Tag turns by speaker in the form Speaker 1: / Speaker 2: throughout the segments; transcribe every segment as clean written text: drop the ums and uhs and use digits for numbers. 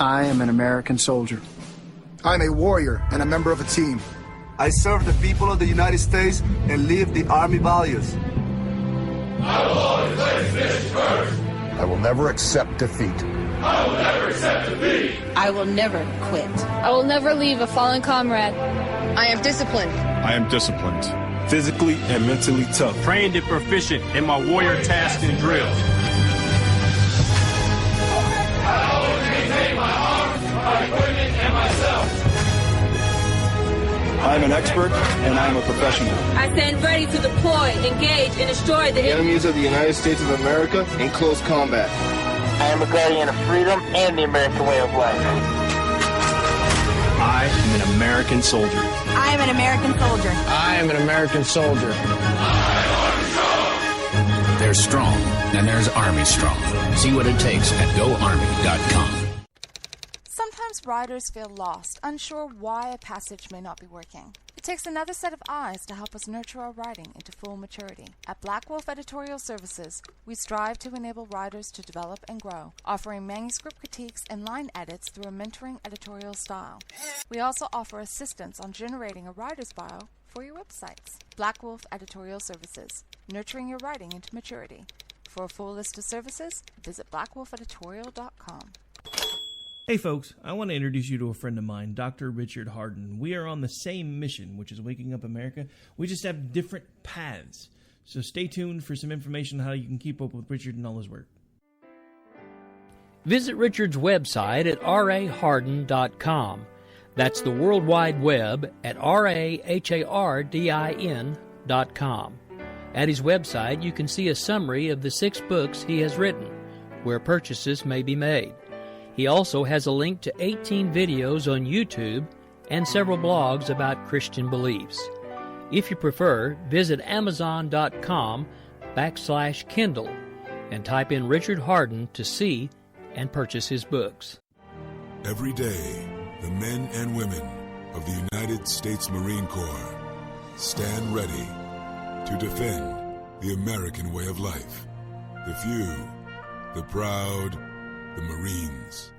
Speaker 1: I am an American soldier.
Speaker 2: I'm a warrior and a member of a team.
Speaker 3: I serve the people of the United States and live the Army values.
Speaker 4: I will always place mission first.
Speaker 5: I will never accept defeat.
Speaker 4: I will never accept defeat.
Speaker 6: I will never quit.
Speaker 7: I will never leave a fallen comrade.
Speaker 8: I am disciplined.
Speaker 9: I am disciplined.
Speaker 10: Physically and mentally tough.
Speaker 11: Trained and proficient in my warrior tasks and drills.
Speaker 4: I always maintain my arms, my equipment, and myself.
Speaker 10: I am an expert and I am a professional.
Speaker 12: I stand ready to deploy, engage, and destroy the
Speaker 13: enemies of the United States of America in close combat.
Speaker 14: I am a guardian of freedom and the American way of life.
Speaker 15: I am an American soldier.
Speaker 16: I am an American soldier.
Speaker 17: I am an American soldier.
Speaker 18: There's strong, and there's Army strong. See what it takes at GoArmy.com.
Speaker 19: Sometimes riders feel lost, unsure why a passage may not be working. It takes another set of eyes to help us nurture our writing into full maturity. At Black Wolf Editorial Services, we strive to enable writers to develop and grow, offering manuscript critiques and line edits through a mentoring editorial style. We also offer assistance on generating a writer's bio for your websites. Black Wolf Editorial Services, nurturing your writing into maturity. For a full list of services, visit blackwolfeditorial.com.
Speaker 20: Hey folks, I want to introduce you to a friend of mine, Dr. Richard Harden. We are on the same mission, which is waking up America. We just have different paths. So stay tuned for some information on how you can keep up with Richard and all his work.
Speaker 10: Visit Richard's website at raharden.com. That's the World Wide Web at RAHARDIN.com. At his website, you can see a summary of the 6 books he has written, where purchases may be made. He also has a link to 18 videos on YouTube and several blogs about Christian beliefs. If you prefer, visit Amazon.com/Kindle and type in Richard Harden to see and purchase his books.
Speaker 8: Every day, the men and women of the United States Marine Corps stand ready to defend the American way of life. The few, the proud, the Marines.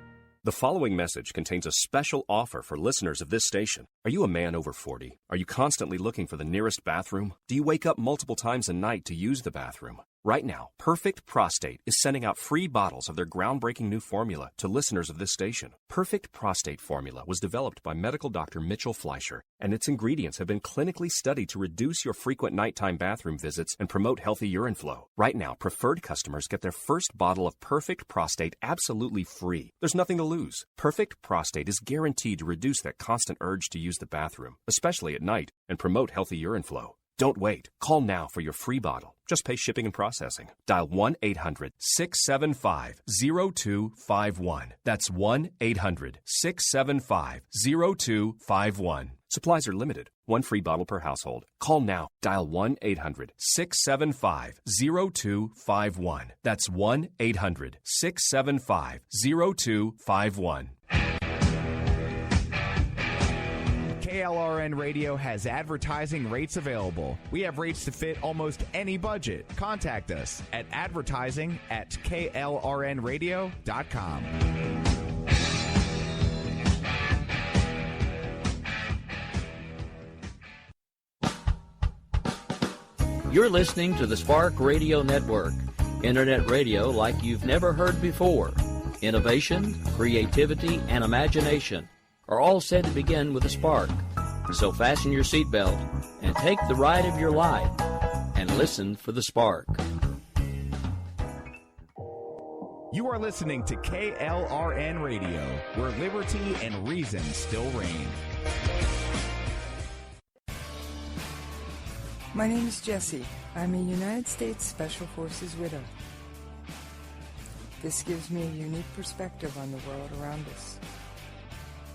Speaker 14: The following message contains a special offer for listeners of this station. Are you a man over 40? Are you constantly looking for the nearest bathroom? Do you wake up multiple times a night to use the bathroom? Right now, Perfect Prostate is sending out free bottles of their groundbreaking new formula to listeners of this station. Perfect Prostate Formula was developed by medical doctor Mitchell Fleischer, and its ingredients have been clinically studied to reduce your frequent nighttime bathroom visits and promote healthy urine flow. Right now, preferred customers get their first bottle of Perfect Prostate absolutely free. There's nothing to lose. Perfect Prostate is guaranteed to reduce that constant urge to use the bathroom, especially at night, and promote healthy urine flow. Don't wait. Call now for your free bottle. Just pay shipping and processing. Dial 1-800-675-0251. That's 1-800-675-0251. Supplies are limited. One free bottle per household. Call now. Dial 1-800-675-0251. That's 1-800-675-0251.
Speaker 11: KLRN Radio has advertising rates available. We have rates to fit almost any budget. Contact us at advertising@klrnradio.com.
Speaker 10: You're listening to the Spark Radio Network, internet radio like you've never heard before. Innovation, creativity, and imagination are all said to begin with a spark. So fasten your seatbelt and take the ride of your life and listen for the spark.
Speaker 11: You are listening to KLRN Radio, where liberty and reason still reign.
Speaker 2: My name is Jessie. I'm a United States Special Forces widow. This gives me a unique perspective on the world around us.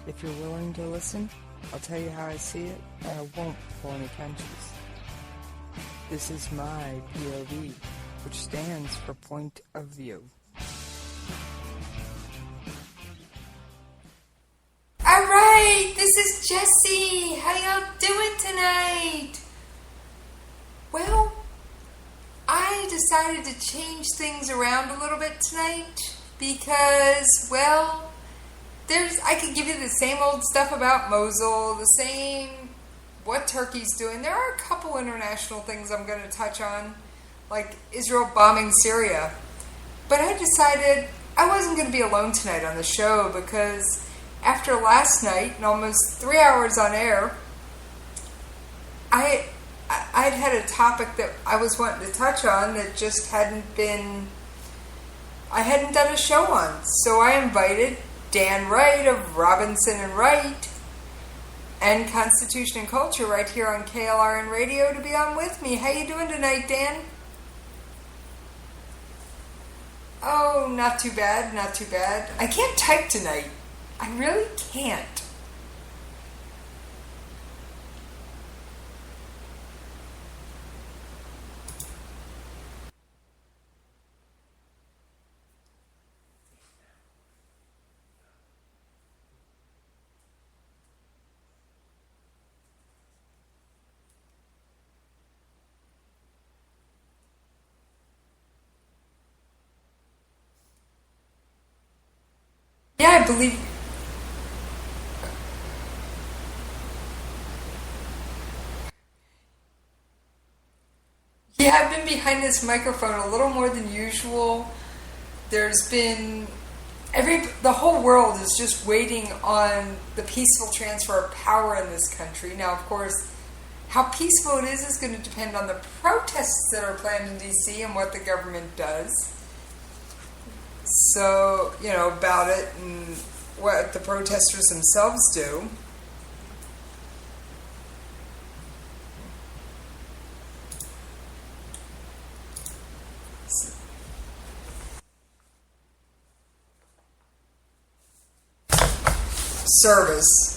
Speaker 2: If you're willing to listen, I'll tell you how I see it, and I won't pull any punches. This is my POV, which stands for Point of View.
Speaker 7: Alright, this is Jessie. How y'all doing tonight? Well, I decided to change things around a little bit tonight because, well, I could give you the same old stuff about Mosul, the same what Turkey's doing. There are a couple international things I'm going to touch on, like Israel bombing Syria. But I decided I wasn't going to be alone tonight on the show because after last night and almost 3 hours on air, I'd had a topic that I was wanting to touch on that just I hadn't done a show on. So I invited Dan Wright of Robinson and Wright and Constitution and Culture right here on KLRNRadio to be on with me. How you doing tonight, Dan? Oh, not too bad, not too bad. I can't type tonight. I really can't. Yeah, I believe. Yeah, I've been behind this microphone a little more than usual. There's been the whole world is just waiting on the peaceful transfer of power in this country. Now, of course, how peaceful it is going to depend on the protests that are planned in D.C. and what the government does. So, about it and what the protesters themselves do. Service.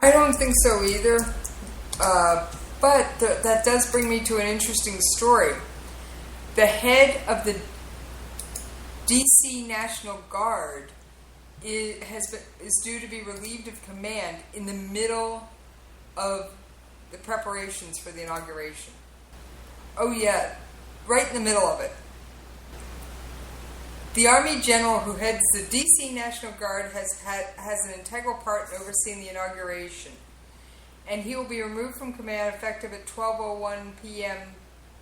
Speaker 7: I don't think so either, but that does bring me to an interesting story. The head of the D.C. National Guard is due to be relieved of command in the middle of the preparations for the inauguration. Oh yeah, right in the middle of it. The Army General who heads the D.C. National Guard has an integral part in overseeing the inauguration, and he will be removed from command effective at 12:01 p.m.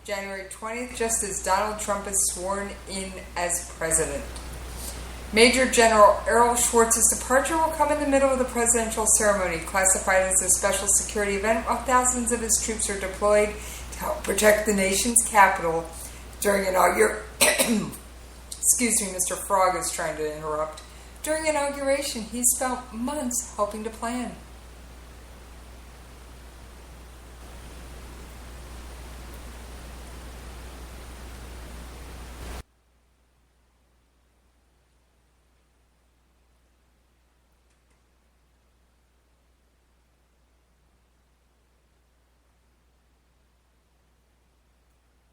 Speaker 7: January 20th, just as Donald Trump is sworn in as president. Major General Errol Schwartz's departure will come in the middle of the presidential ceremony, classified as a special security event, while thousands of his troops are deployed to help protect the nation's capital during inauguration. Excuse me, Mr. Frog is trying to interrupt. During inauguration, he spent months helping to plan.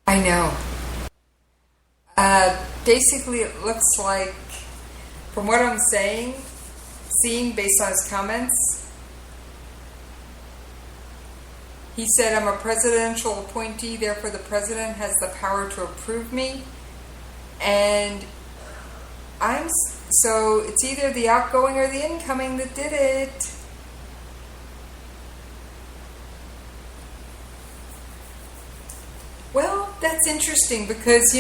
Speaker 7: I know. Basically, it looks like, from what I'm seeing based on his comments, he said, I'm a presidential appointee, therefore the president has the power to approve me, and so it's either the outgoing or the incoming that did it. Well, that's interesting because,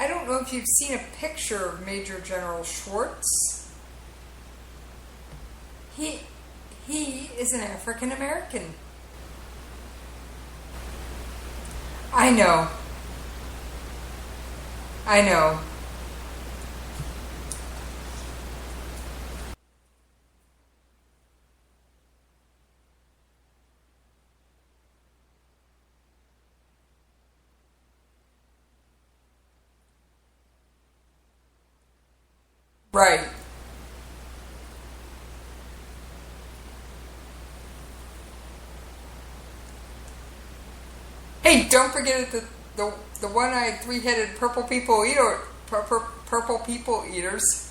Speaker 7: I don't know if you've seen a picture of Major General Schwartz. He is an African American. I know. Right. Hey, don't forget the one-eyed, three-headed purple people eaters.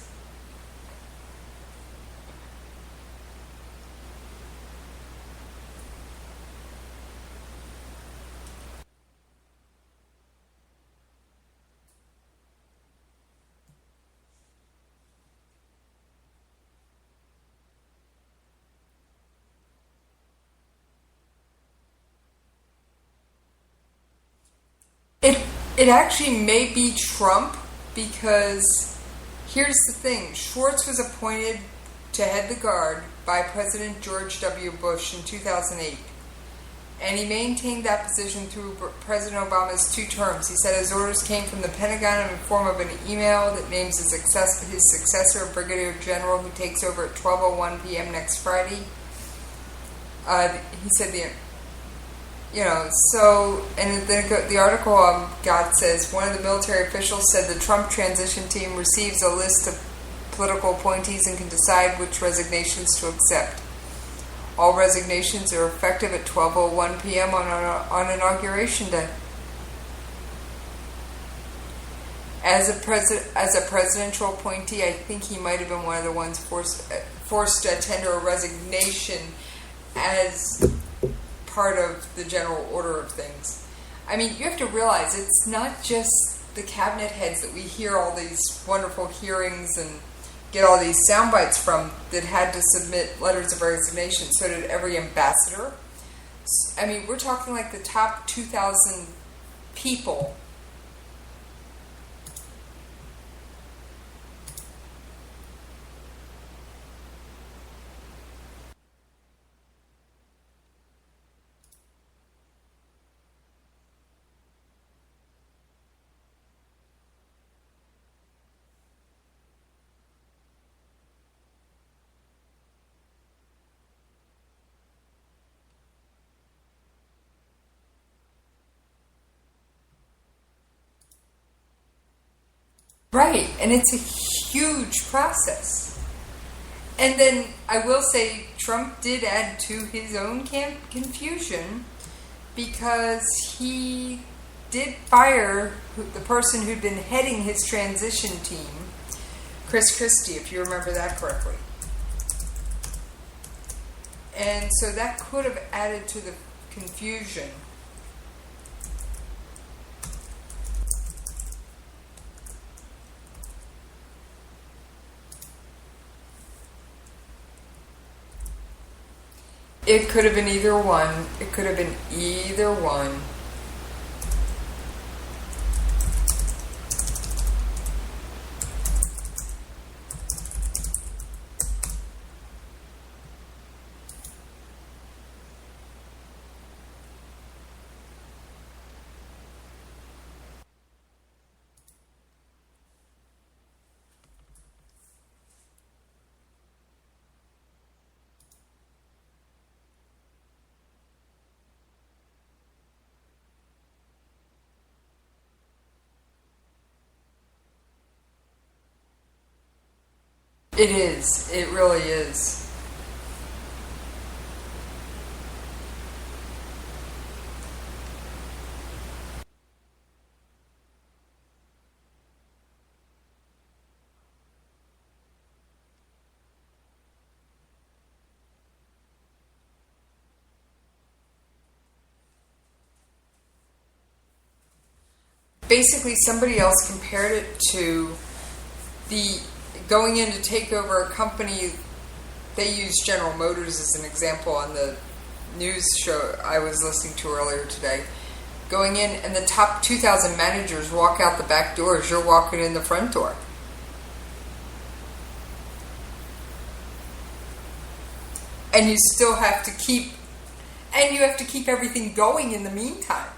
Speaker 7: It actually may be Trump, because here's the thing. Schwartz was appointed to head the Guard by President George W. Bush in 2008. And he maintained that position through President Obama's 2 terms. He said his orders came from the Pentagon in the form of an email that names his successor, Brigadier General, who takes over at 12:01 p.m. next Friday. He said and then the article God says, one of the military officials said the Trump transition team receives a list of political appointees and can decide which resignations to accept. All resignations are effective at 12:01 p.m. on Inauguration Day. As a presidential appointee, I think he might have been one of the ones forced to tender a resignation as part of the general order of things. I mean, you have to realize it's not just the cabinet heads that we hear all these wonderful hearings and get all these sound bites from that had to submit letters of resignation. So did every ambassador. I mean, we're talking like the top 2,000 people. Right, and it's a huge process. And then I will say Trump did add to his own confusion, because he did fire the person who'd been heading his transition team, Chris Christie, if you remember that correctly. And so that could have added to the confusion. It could have been either one. It could have been either one. It is. It really is. Basically, somebody else compared it to the going in to take over a company. They used General Motors as an example on the news show I was listening to earlier today. Going in, and the top 2,000 managers walk out the back door as you're walking in the front door. And you still have to keep, and you have to keep everything going in the meantime.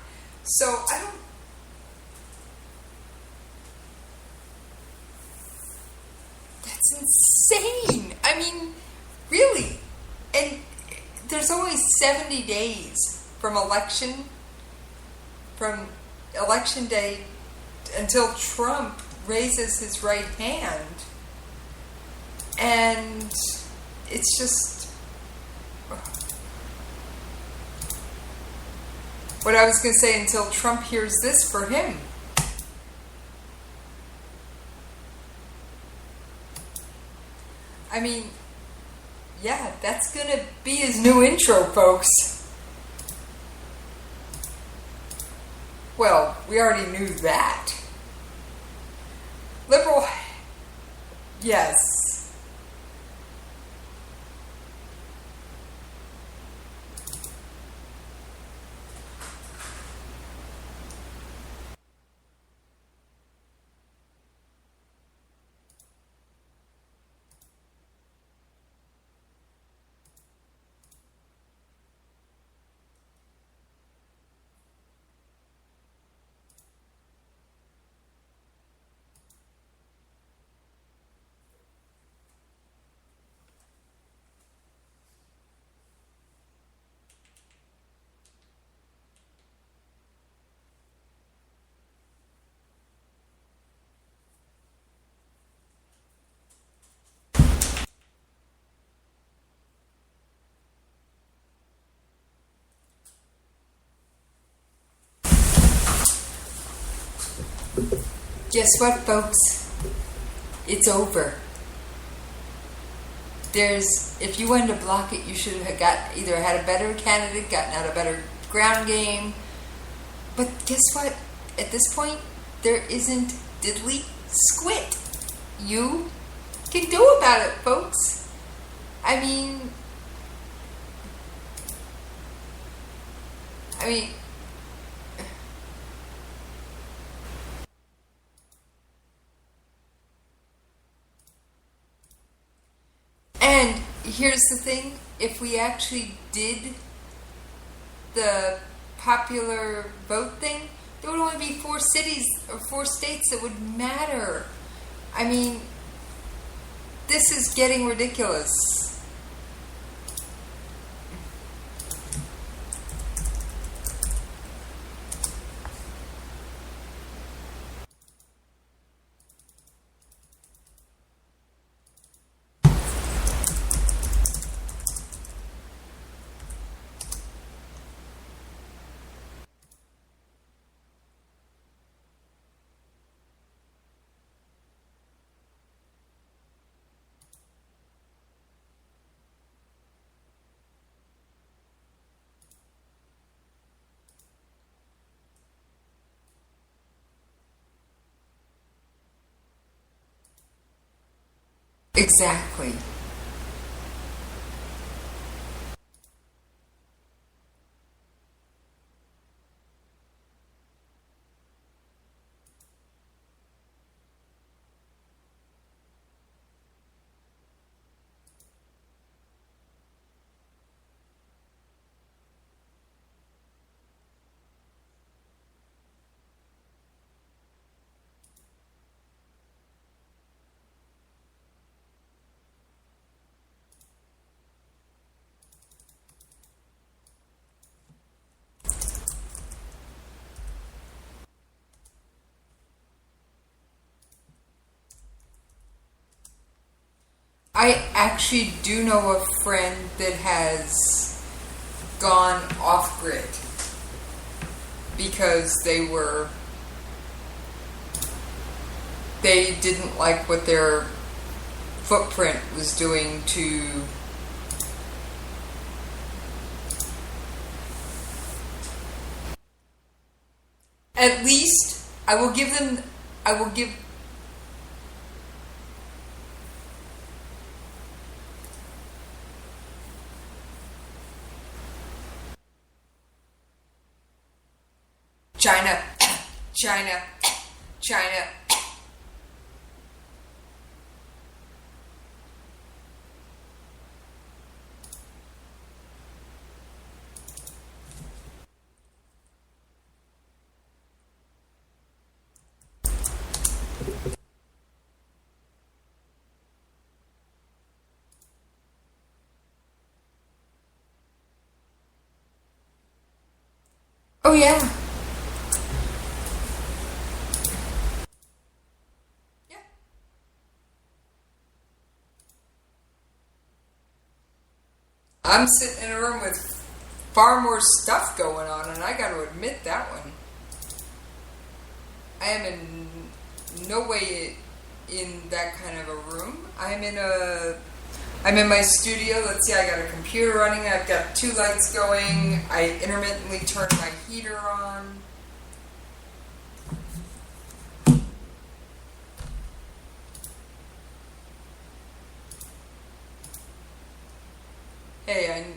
Speaker 7: So I don't. That's insane. I mean, really. And there's only 70 days from election day until Trump raises his right hand. And it's just what I was going to say, until Trump hears this for him. I mean, yeah, that's going to be his new intro, folks. Well, we already knew that. Liberal, yes. Guess what, folks? It's over. If you wanted to block it, you should have either had a better candidate, gotten out a better ground game. But guess what? At this point, there isn't diddly squat you can do about it, folks. I mean, and here's the thing, if we actually did the popular vote thing, there would only be 4 cities or 4 states that would matter. I mean, this is getting ridiculous. Exactly. I actually do know a friend that has gone off-grid because they didn't like what their footprint was doing to at least I will give China. Oh yeah. I'm sitting in a room with far more stuff going on, and I got to admit that one. I am in no way in that kind of a room. I'm in my studio. Let's see, I got a computer running. I've got 2 lights going. I intermittently turn my heater on. Hey,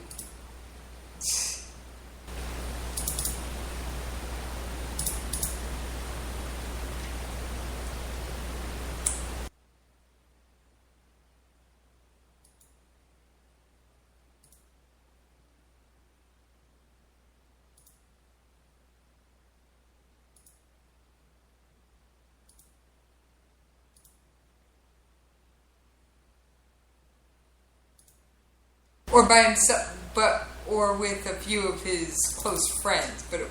Speaker 7: or by himself, or with a few of his close friends, but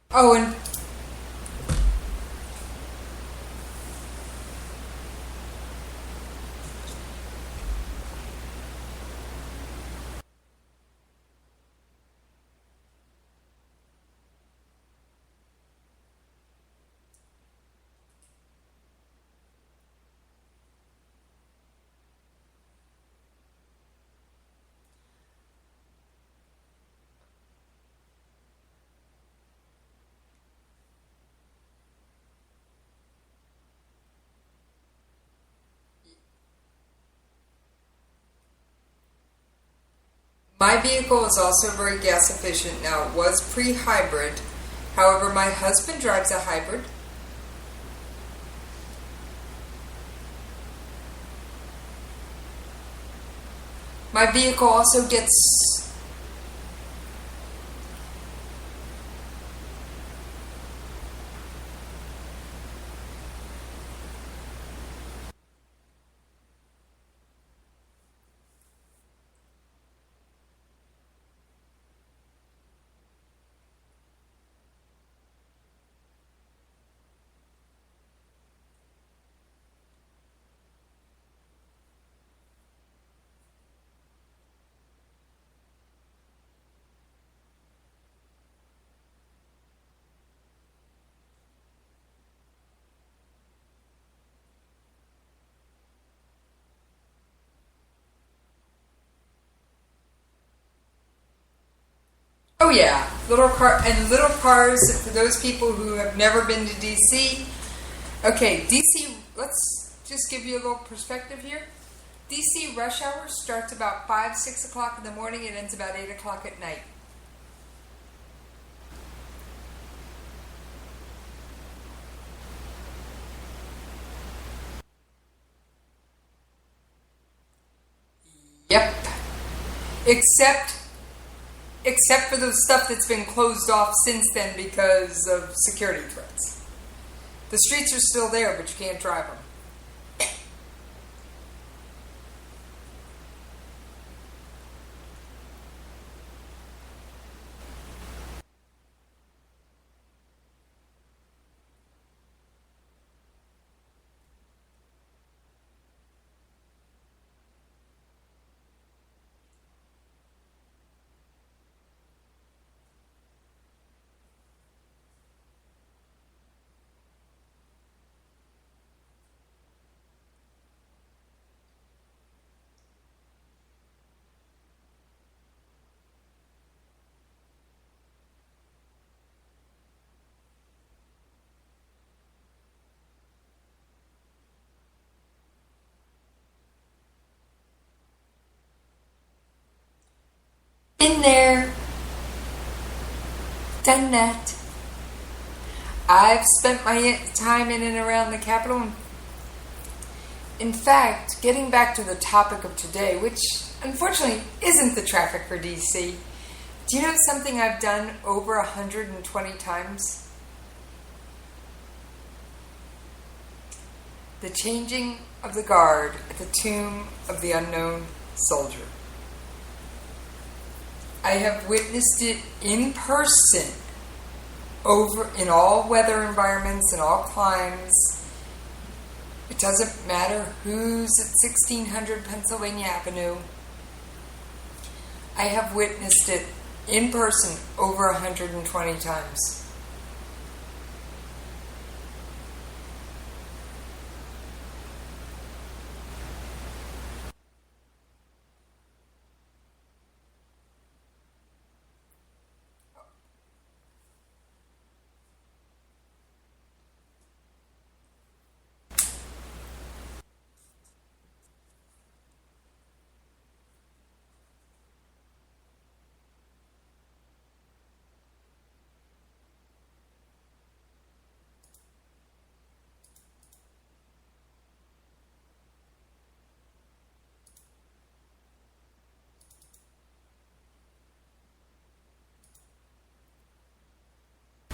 Speaker 7: Oh, and my vehicle is also very gas efficient. Now, it was pre-hybrid. However, my husband drives a hybrid. My vehicle also gets oh yeah, little cars for those people who have never been to DC. Okay, DC, let's just give you a little perspective here. DC rush hour starts about 5, 6 o'clock in the morning and ends about 8 o'clock at night. Yep. Except for the stuff that's been closed off since then because of security threats. The streets are still there, but you can't drive them. Been there, done that. I've spent my time in and around the Capitol. In fact, getting back to the topic of today, which unfortunately isn't the traffic for DC, do you know something I've done over 120 times? The changing of the guard at the tomb of the unknown soldier. I have witnessed it in person, over in all weather environments and all climes. It doesn't matter who's at 1600 Pennsylvania Avenue. I have witnessed it in person over 120 times.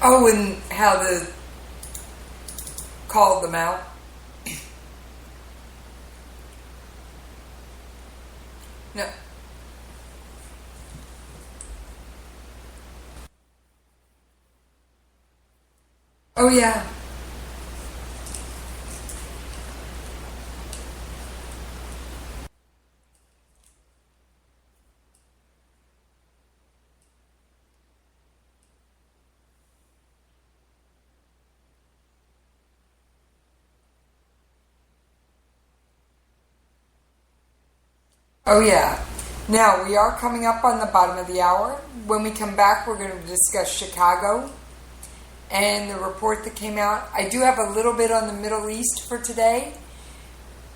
Speaker 7: Oh, and how the called them out. No. yeah. Oh yeah. Now, we are coming up on the bottom of the hour. When we come back, we're going to discuss Chicago and the report that came out. I do have a little bit on the Middle East for today.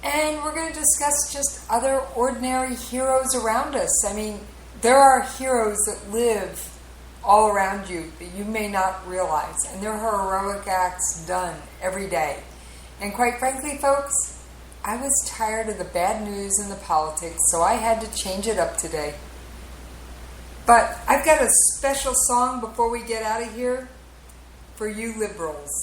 Speaker 7: And we're going to discuss just other ordinary heroes around us. I mean, there are heroes that live all around you that you may not realize. And there are heroic acts done every day. And quite frankly, folks, I was tired of the bad news and the politics, so I had to change it up today. But I've got a special song before we get out of here for you liberals.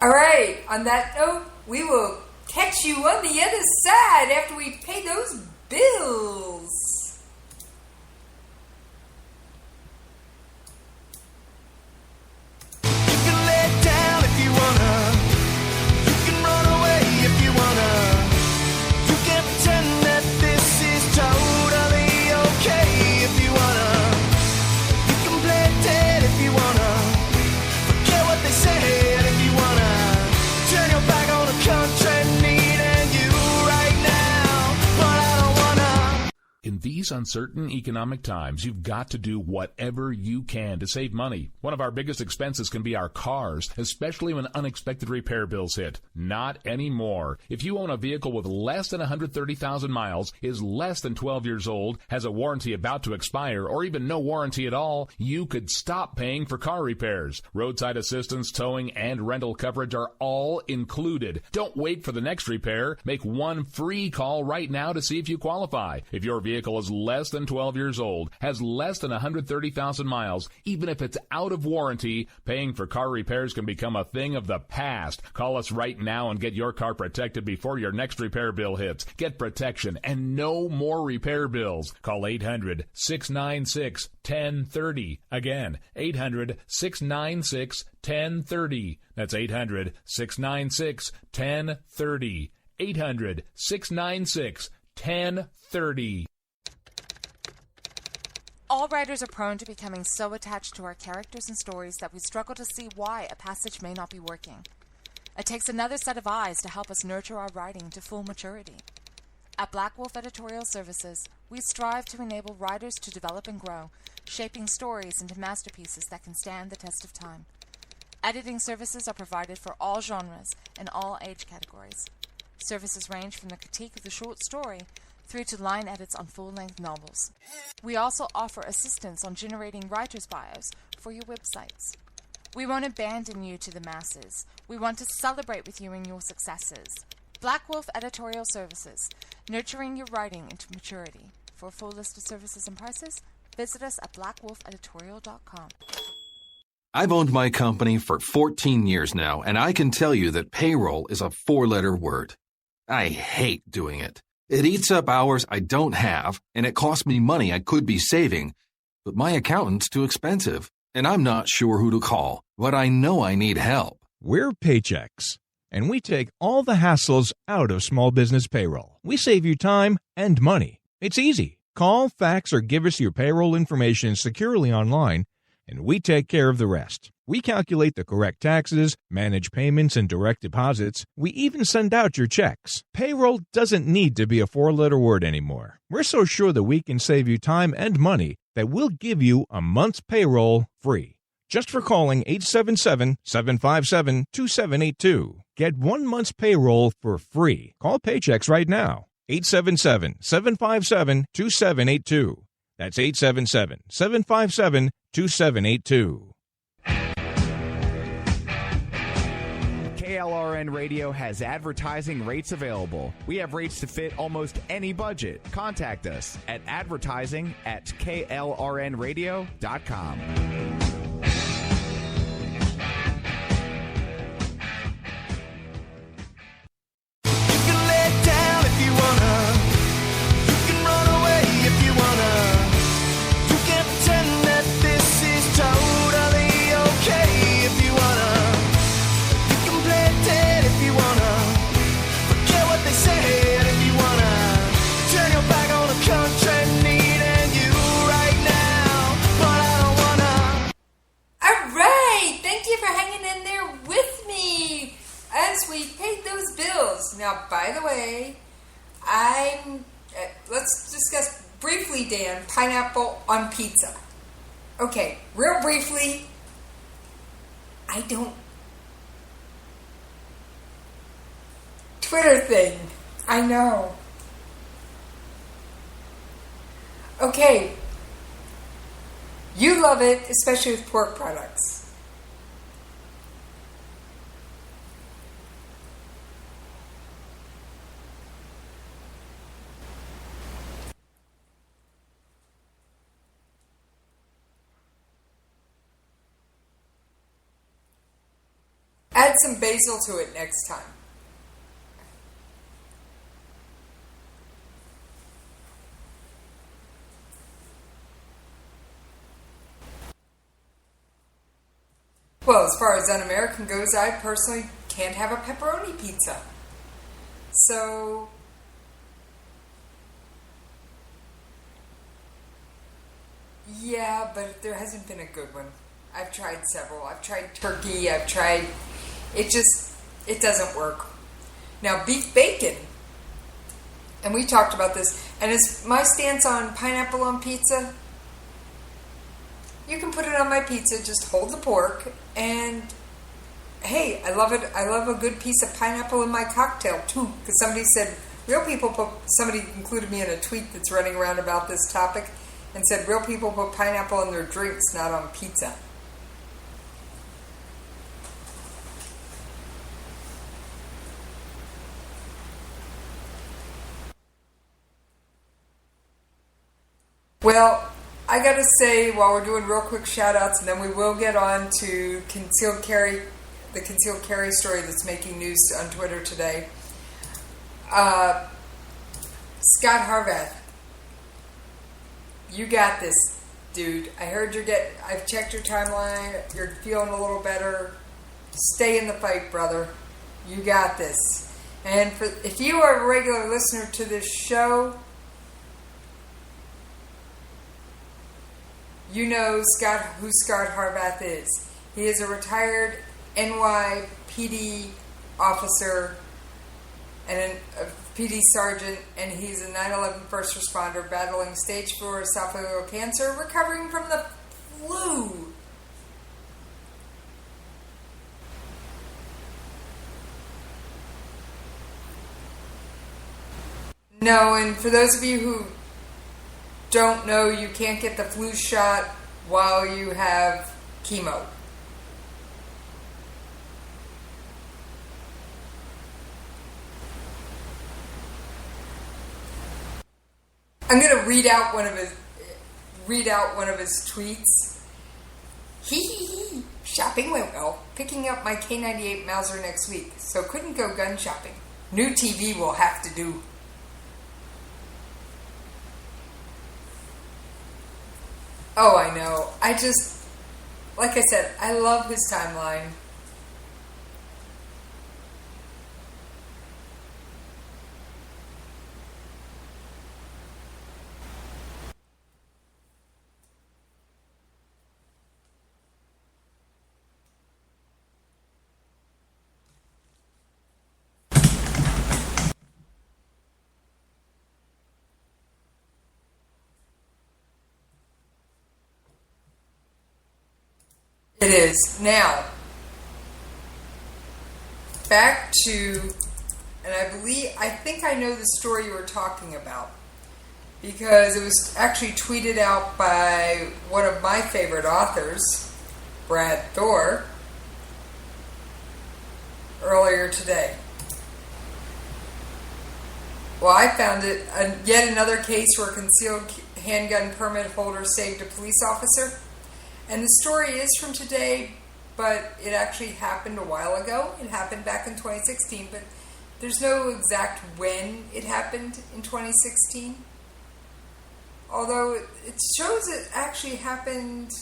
Speaker 7: All right, on that note, we will catch you on the other side after we pay those bills.
Speaker 4: You can lay down if you wanna. You can run away if you wanna. You can pretend that this is totally okay if you wanna. You can play dead if you wanna. Forget what they say. Turn your back on the country needing you right now, but I don't wanna.
Speaker 11: In these uncertain economic times, you've got to do whatever you can to save money. One of our biggest expenses can be our cars, especially when unexpected repair bills hit. Not anymore. If you own a vehicle with less than 130,000 miles, is less than 12 years old, has a warranty about to expire, or even no warranty at all, you could stop paying for car repairs. Roadside assistance, towing, and rental coverage are all included. Don't wait for the next repair. Make one free call right now to see if you qualify. If your vehicle is less than 12 years old, has less than 130,000 miles, even if it's out of warranty, paying for car repairs can become a thing of the past. Call us right now and get your car protected before your next repair bill hits. Get protection and no more repair bills. Call 800-696-1030. Again, 800-696-1030. That's 800-696-1030. 800-696-1030.
Speaker 19: All writers are prone to becoming so attached to our characters and stories that we struggle to see why a passage may not be working. It takes another set of eyes to help us nurture our writing to full maturity. At Black Wolf Editorial Services, we strive to enable writers to develop and grow, shaping stories into masterpieces that can stand the test of time. Editing services are provided for all genres and all age categories. Services range from the critique of the short story through to line edits on full-length novels. We also offer assistance on generating writers' bios for your websites. We won't abandon you to the masses. We want to celebrate with you in your successes. Black Wolf Editorial Services, nurturing your writing into maturity. For a full list of services and prices, visit us at blackwolfeditorial.com.
Speaker 6: I've owned my company for 14 years now, and I can tell you that payroll is a 4-letter word. I hate doing it. It eats up hours I don't have, and it costs me money I could be saving. But my accountant's too expensive, and I'm not sure who to call, but I know I need help.
Speaker 9: We're Paychex, and we take all the hassles out of small business payroll. We save you time and money. It's easy. Call, fax, or give us your payroll information securely online, and we take care of the rest. We calculate the correct taxes, manage payments and direct deposits. We even send out your checks. Payroll doesn't need to be a 4-letter word anymore. We're so sure that we can save you time and money that we'll give you a month's payroll free. just for calling 877-757-2782. Get 1 month's payroll for free. Call Paychex right now. 877-757-2782. That's 877-757-2782.
Speaker 21: KLRN Radio has advertising rates available. We have rates to fit almost any budget. Contact us at advertising@klrnradio.com.
Speaker 7: Now, by the way, let's discuss briefly, Dan, pineapple on pizza. Okay, real briefly, Twitter thing, I know. Okay, you love it, especially with pork products. Add some basil to it next time. Well, as far as un-American goes, I personally can't have a pepperoni pizza. So, yeah, but there hasn't been a good one. I've tried several. I've tried turkey. It doesn't work. Now, beef bacon, and we talked about this, and it's my stance on pineapple on pizza. You can put it on my pizza, just hold the pork, and hey, I love it. I love a good piece of pineapple in my cocktail, too, because somebody included me in a tweet that's running around about this topic, and said real people put pineapple in their drinks, not on pizza. Well, I gotta say, while we're doing real quick shout-outs, and then we will get on to the concealed carry story that's making news on Twitter today. Scott Harvath, you got this, dude. I heard I've checked your timeline. You're feeling a little better. Stay in the fight, brother. You got this. And if you are a regular listener to this show, you know who Scott Harvath is. He is a retired NYPD officer and a PD sergeant, and he's a 9/11 first responder battling stage 4 esophageal cancer, recovering from the flu. No, and for those of you who don't know, you can't get the flu shot while you have chemo. I'm going to read out one of his tweets. Hee. Shopping went well. Picking up my K98 Mauser next week, so couldn't go gun shopping. New TV will have to do. Oh, I know. Like I said, I love his timeline. It is. Now, back to, and I think I know the story you were talking about, because it was actually tweeted out by one of my favorite authors, Brad Thor, earlier today. Well, I found it yet another case where a concealed handgun permit holder saved a police officer. And the story is from today, but it actually happened a while ago. It happened back in 2016, but there's no exact when it happened in 2016. Although it shows it actually happened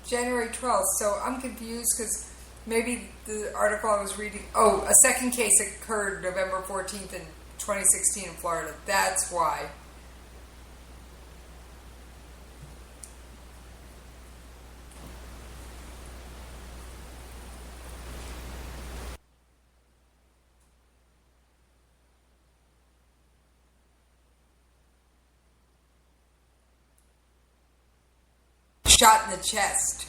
Speaker 7: January 12th, so I'm confused because maybe the article I was reading... Oh, a second case occurred November 14th in 2016 in Florida. That's why. Shot in the chest.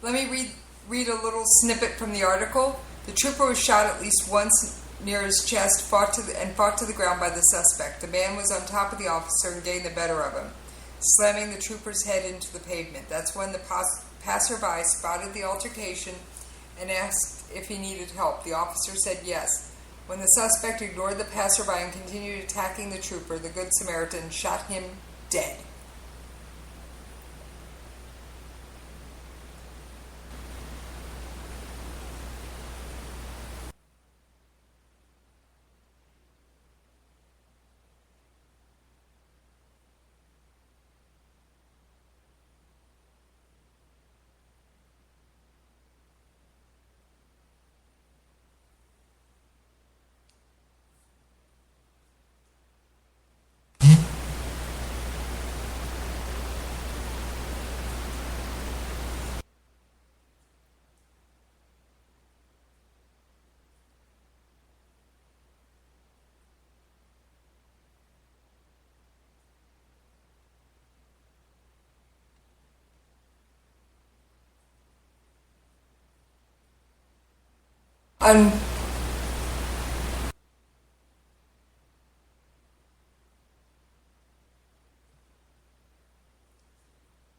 Speaker 7: Let me read a little snippet from the article. The trooper was shot at least once near his chest, fought to the ground by the suspect. The man was on top of the officer and gained the better of him, slamming the trooper's head into the pavement. That's when the passerby spotted the altercation and asked if he needed help. The officer said yes. When the suspect ignored the passerby and continued attacking the trooper, the Good Samaritan shot him dead.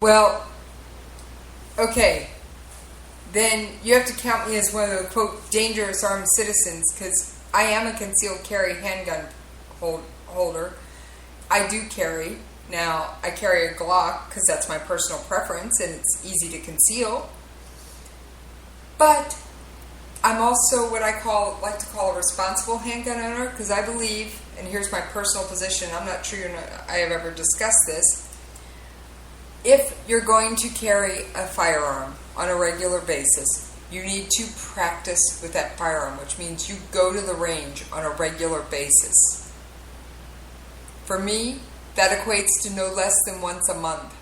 Speaker 7: Well, okay, then you have to count me as one of the, quote, dangerous armed citizens, because I am a concealed carry handgun holder. I do carry. Now, I carry a Glock, because that's my personal preference, and it's easy to conceal. But I'm also what I like to call a responsible handgun owner, because I believe, and here's my personal position, I'm not sure I have ever discussed this, if you're going to carry a firearm on a regular basis, you need to practice with that firearm, which means you go to the range on a regular basis. For me, that equates to no less than once a month.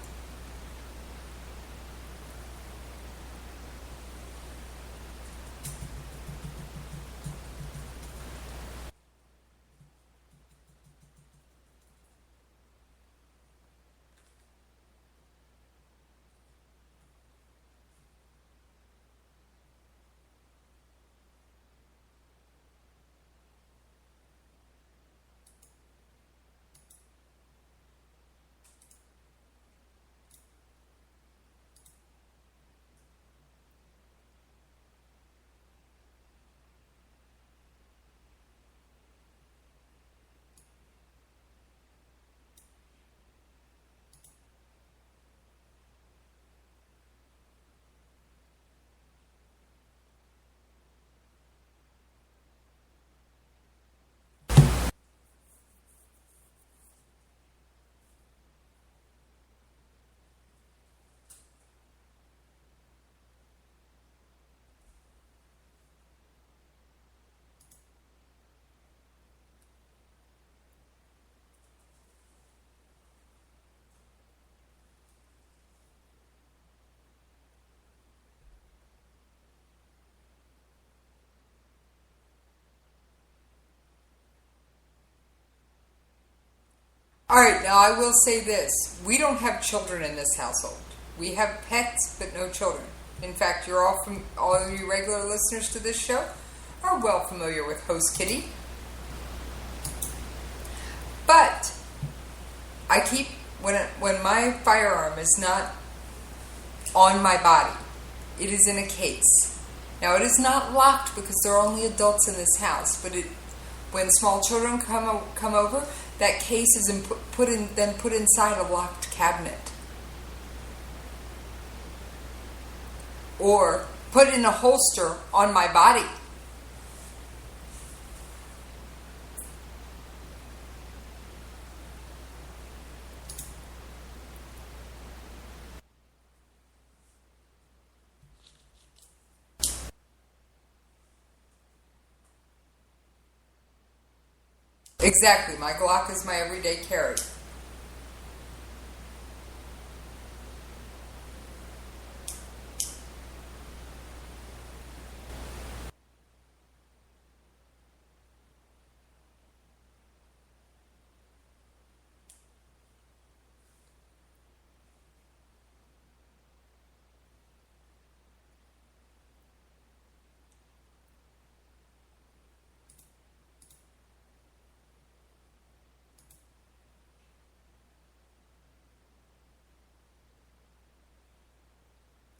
Speaker 7: All right, now I will say this. We don't have children in this household. We have pets, but no children. In fact, all of you regular listeners to this show are well familiar with Host Kitty. But I keep, when my firearm is not on my body, it is in a case. Now, it is not locked because there are only adults in this house, but when small children come over, that case is put inside a locked cabinet. Or put in a holster on my body. Exactly. My Glock is my everyday carry.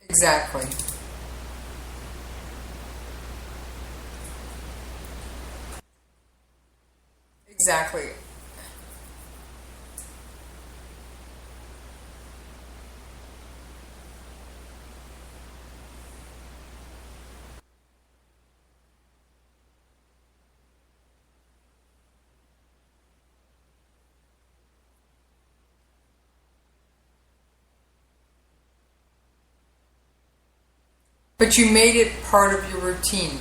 Speaker 7: Exactly. Exactly. But you made it part of your routine.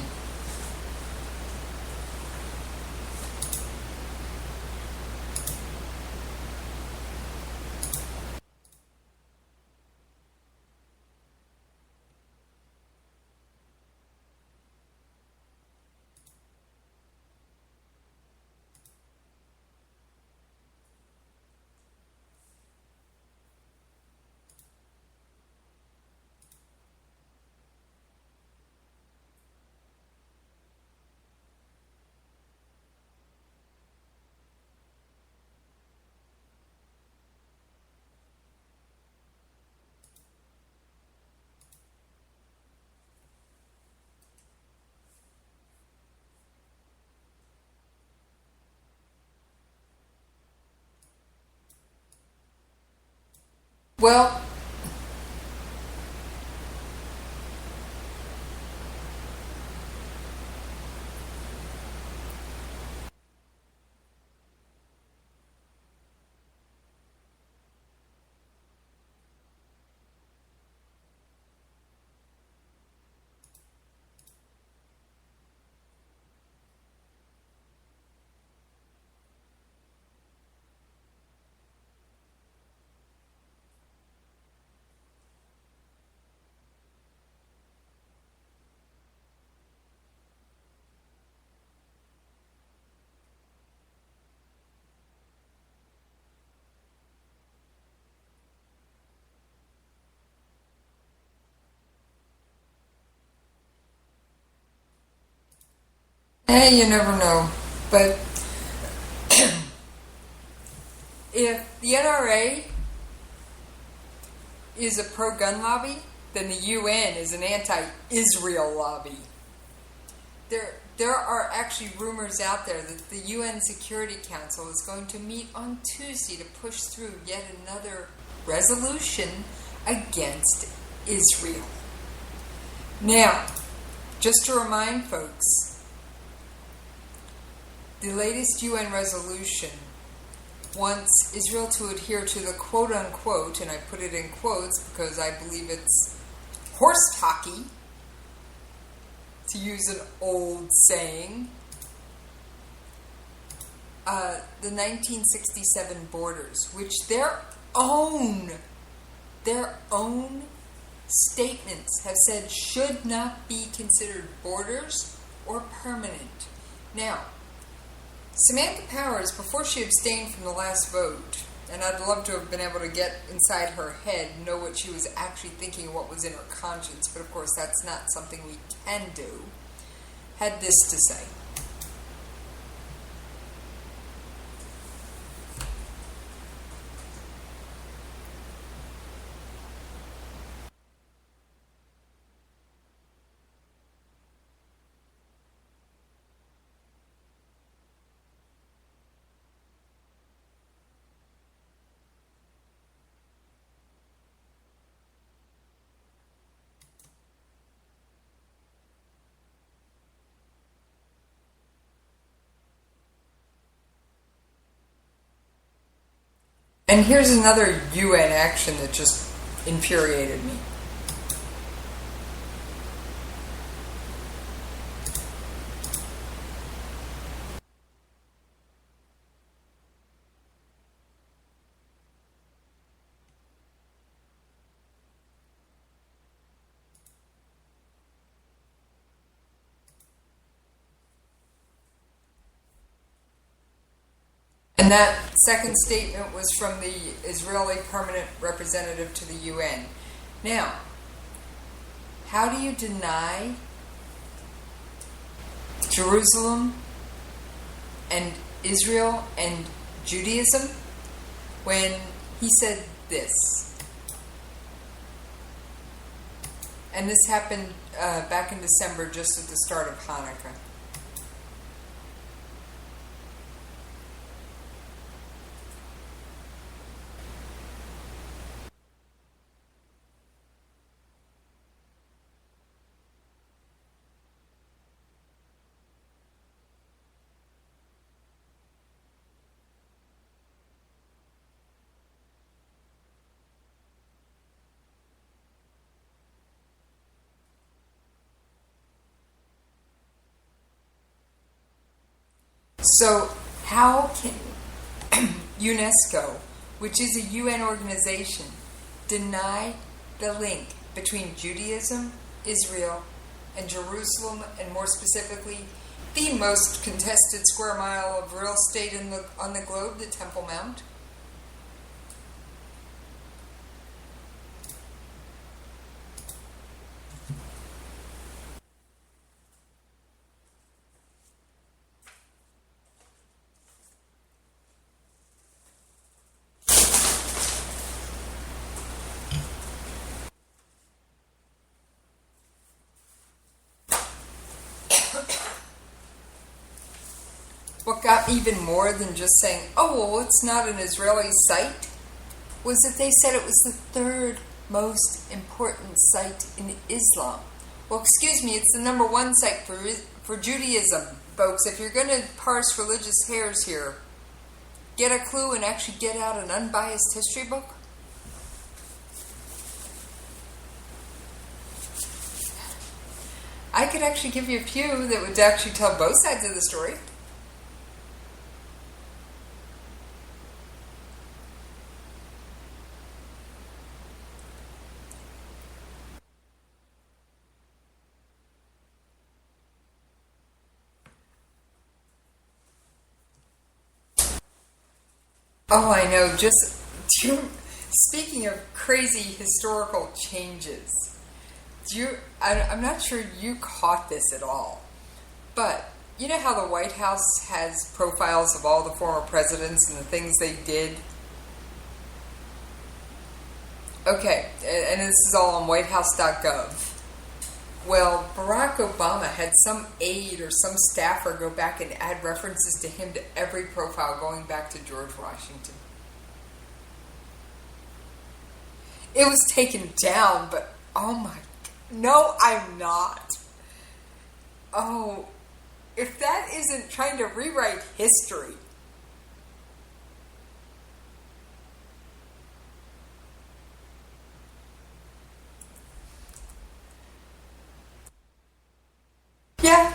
Speaker 7: Well, you never know. But if the NRA is a pro-gun lobby, then the UN is an anti-Israel lobby. There are actually rumors out there that the UN Security Council is going to meet on Tuesday to push through yet another resolution against Israel. Now, just to remind folks, the latest UN resolution wants Israel to adhere to the quote-unquote, and I put it in quotes because I believe it's horse hockey, to use an old saying, the 1967 borders, which their own statements have said should not be considered borders or permanent. Now, Samantha Powers, before she abstained from the last vote, And I'd love to have been able to get inside her head, know what she was actually thinking, what was in her conscience. But of course, that's not something we can do. Had this to say. And here's another UN action that just infuriated me. And that second statement was from the Israeli permanent representative to the UN. Now, how do you deny Jerusalem and Israel and Judaism when he said this? And this happened back in December, just at the start of Hanukkah. So how can UNESCO, which is a UN organization, deny the link between Judaism, Israel, and Jerusalem, and more specifically, the most contested square mile of real estate on the globe, the Temple Mount? What got even more than just saying, oh, well, it's not an Israeli site, was that they said it was the third most important site in Islam. Well, excuse me, it's the number one site for Judaism, folks. If you're going to parse religious hairs here, get a clue and actually get out an unbiased history book. I could actually give you a few that would actually tell both sides of the story. Oh, I know. Speaking of crazy historical changes, I'm not sure you caught this at all, but you know how the White House has profiles of all the former presidents and the things they did? Okay, and this is all on whitehouse.gov. Well, Barack Obama had some aide or some staffer go back and add references to him to every profile going back to George Washington. It was taken down, but oh my, no, I'm not. Oh, if that isn't trying to rewrite history. Yeah.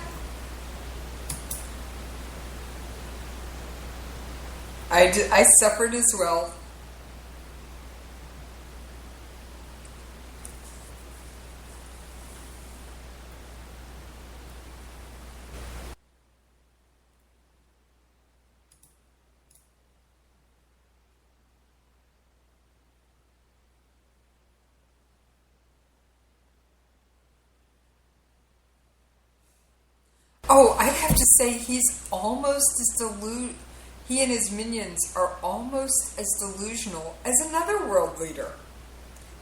Speaker 7: I suffered as well. Oh, I'd have to say he's almost as he and his minions are almost as delusional as another world leader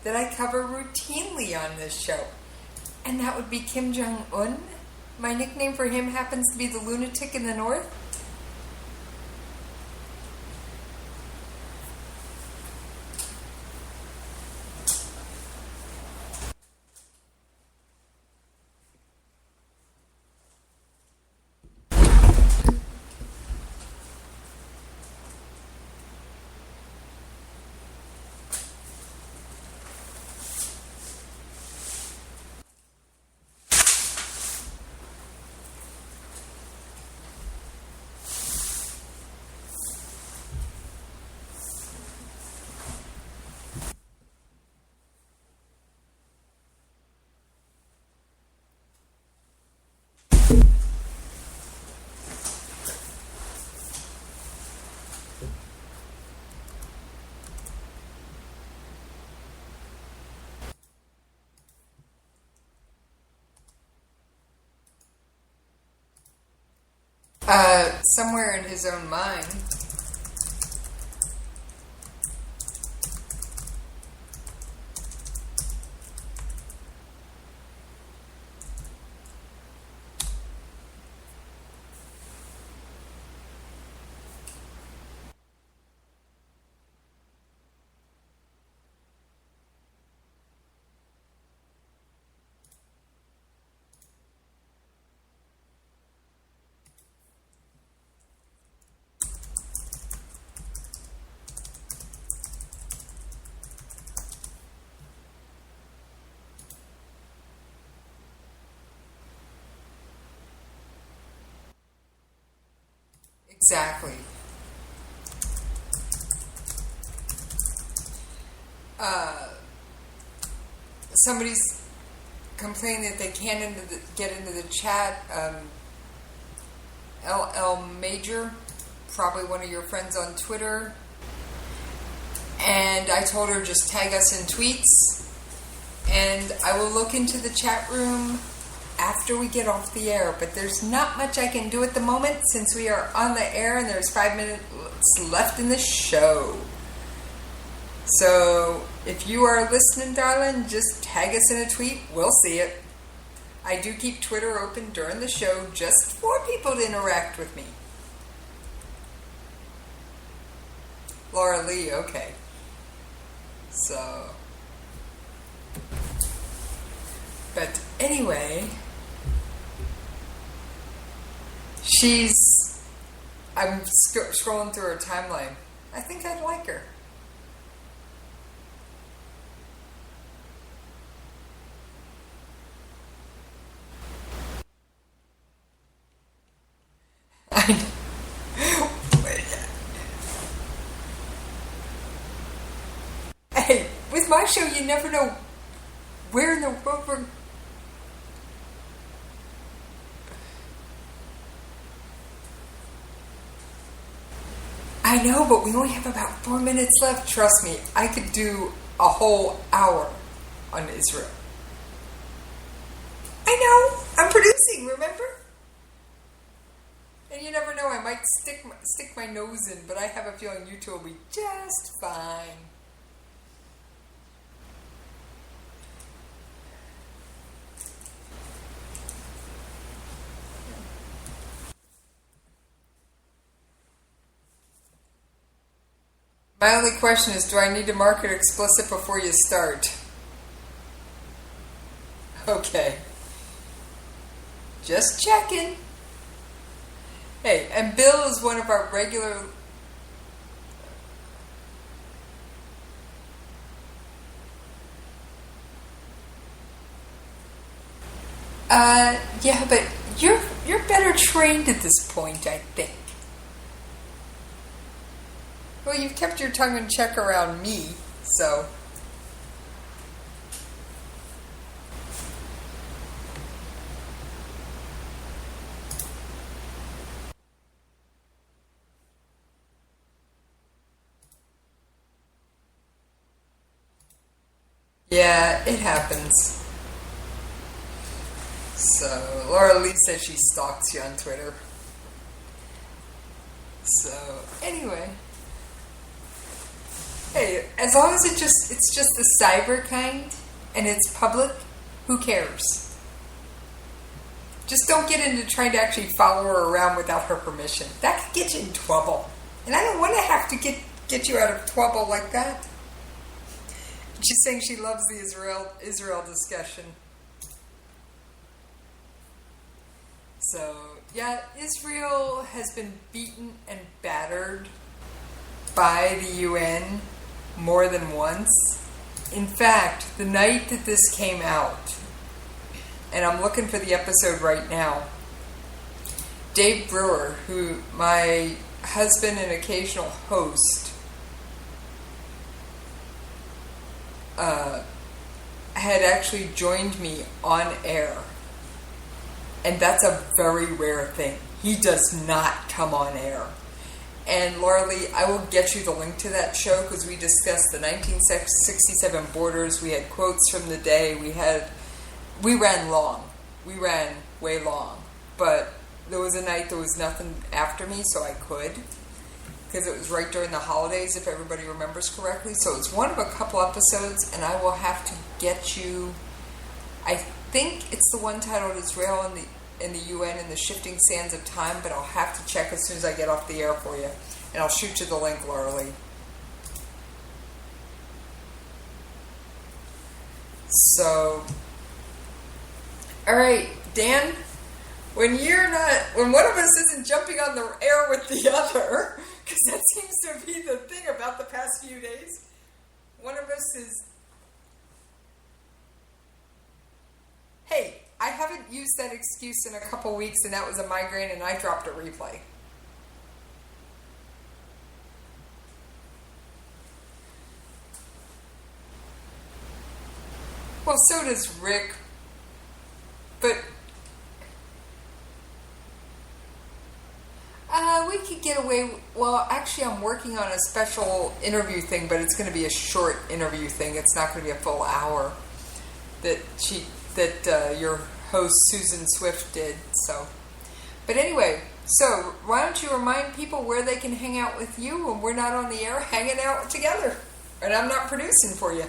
Speaker 7: that I cover routinely on this show. And that would be Kim Jong-un. My nickname for him happens to be the lunatic in the north. Somewhere in his own mind. Exactly. Somebody's complaining that they can't get into the chat. LL Major, probably one of your friends on Twitter. And I told her just tag us in tweets. And I will look into the chat room after we get off the air, but there's not much I can do at the moment since we are on the air and there's 5 minutes left in the show. So if you are listening, darling, just tag us in a tweet. We'll see it. I do keep Twitter open during the show just for people to interact with me. Laura Lee, okay. So, but anyway, I'm scrolling through her timeline. I think I'd like her. Hey, with my show, you never know where in the world we're... I know, but we only have about 4 minutes left. Trust me, I could do a whole hour on Israel. I know, I'm producing, remember? And you never know, I might stick my nose in, but I have a feeling you two will be just fine. My only question is, do I need to mark it explicit before you start? Okay. Just checking. Hey, and Bill is one of our regular... yeah, but you're better trained at this point, I think. Well, you've kept your tongue in check around me, so... Yeah, it happens. So, Laura Lee says she stalks you on Twitter. So, anyway. Hey, as long as it's just the cyber kind, and it's public, who cares? Just don't get into trying to actually follow her around without her permission. That could get you in trouble. And I don't want to have to get you out of trouble like that. She's saying she loves the Israel discussion. So, yeah, Israel has been beaten and battered by the UN more than once. In fact, the night that this came out, and I'm looking for the episode right now, Dave Brewer, who my husband and occasional host, had actually joined me on air. And that's a very rare thing. He does not come on air. And Laura Lee, I will get you the link to that show because we discussed the 1967 borders. We had quotes from the day. We ran long. We ran way long. But there was a night there was nothing after me, so I could. Because it was right during the holidays, if everybody remembers correctly. So it's one of a couple episodes, and I will have to get you... I think it's the one titled Israel in the UN in the Shifting Sands of Time, but I'll have to check as soon as I get off the air for you. And I'll shoot you the link, Laura Lee. So, alright, Dan, when one of us isn't jumping on the air with the other, because that seems to be the thing about the past few days, one of us is... Hey, I haven't used that excuse in a couple weeks, and that was a migraine, and I dropped a replay. Well, so does Rick. But we could get away... Well, actually, I'm working on a special interview thing, but it's going to be a short interview thing. It's not going to be a full hour that your host Susan Swift did. So, but anyway, so why don't you remind people where they can hang out with you when we're not on the air, hanging out together, and I'm not producing for you.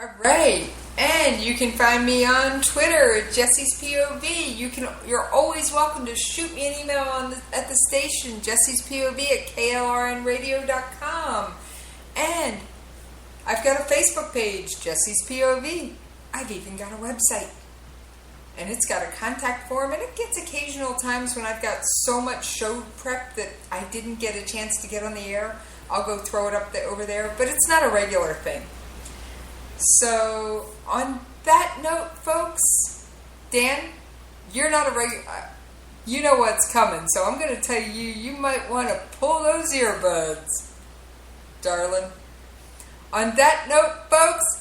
Speaker 7: Alright, and you can find me on Twitter at Jessie's POV. You're always welcome to shoot me an email at the station, Jessie's POV at KLRNRadio.com. And I've got a Facebook page, Jessie's POV. I've even got a website. And it's got a contact form, and it gets occasional times when I've got so much show prep that I didn't get a chance to get on the air. I'll go throw it up over there, but it's not a regular thing. So, on that note, folks, Dan, you're not a regular... you know what's coming, so I'm going to tell you might want to pull those earbuds, darling. On that note, folks,